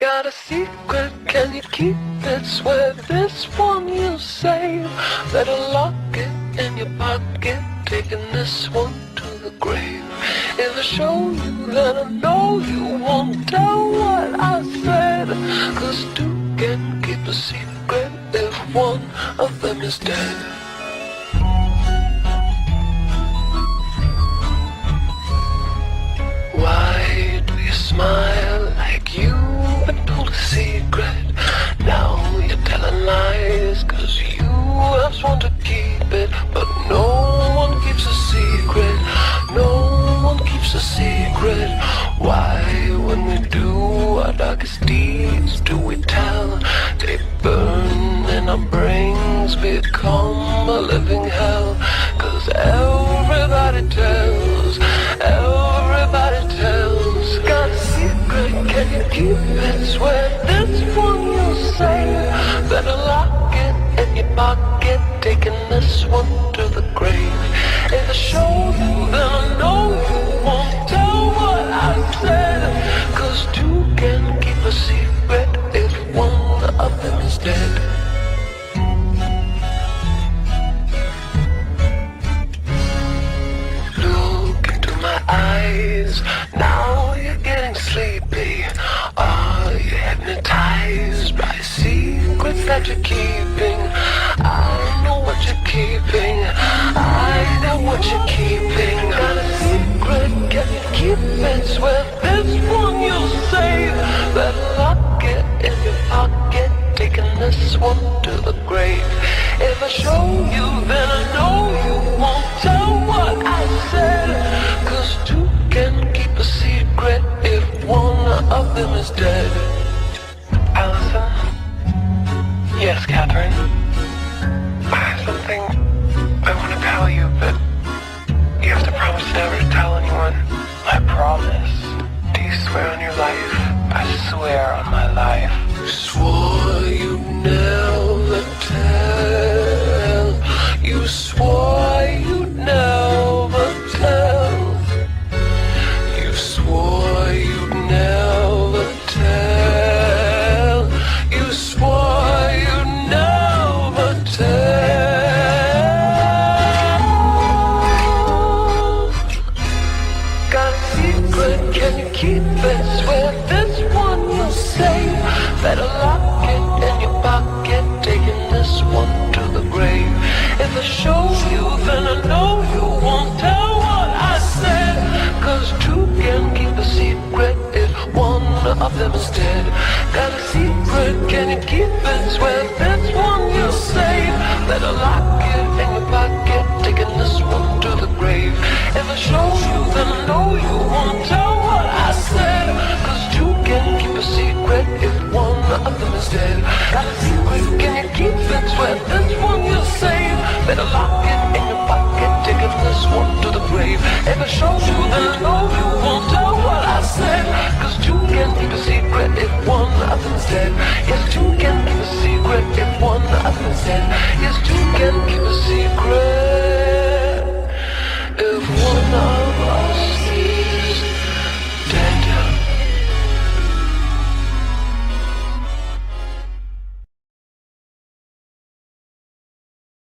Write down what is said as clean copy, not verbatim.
Got a secret, can you keep it? Swear this one you'll save. Better lock it in your pocket, taking this one to the grave. If I show you, then I know you won't tell what I said. Cause two can keep a secret if one of them is dead. Why do you smile like you been told a secret? Now you're telling lies, cause you have sworn to keep it. But no one keeps a secret, no one keeps a secret. Why, when we do our darkest deeds, do we tell? They burn and our brains become a living hell. Cause everybody tells, everybody tells. Got a secret, can you keep it? Swear this one you'll say. Better lock it in your pocket, taking this one to the grave. If I show you, then I know you won't tell what I said. Cause two can keep a secret if one of them is dead. Eyes. Now you're getting sleepy. Are you hypnotized by secrets that you're keeping? I know what you're keeping, I know what you're keeping. Got a secret, can you keep it? Swear this one you'll save. Better lock it in your pocket, taking this one to the grave. If I show you, then I know you won't tell what I said. Cause two can keep a secret if one of them is dead. Allison? Yes, Catherine? I have something I want to tell you, but you have to promise never to tell anyone. I promise. Do you swear on your life? I swear on my life. You swore you'd never tell. You swore you'd never tell. You swore you'd never tell. You swore you'd never tell. Got a secret, can you keep it? Swear this one you'll say. Better lock it in your pocket, taking this one to the grave. If I show you, then I know you won't tell what I said. Cause two can keep a secret if one of them is dead. Got a secret, can you keep it? Swear this one you'll save. Better lock it in your pocket, taking this one to the grave. If I show you, then I know you won't tell what I said. Cause two can keep a secret if one of them is dead. Got a secret, can you keep it? Swear this one you'll save. Better lock it in your pocket, taking this one to the grave. If I show you, then I know you won't tell what I said. Cause two can keep a secret if one of them is dead. Yes, two can keep a secret if one of them is dead.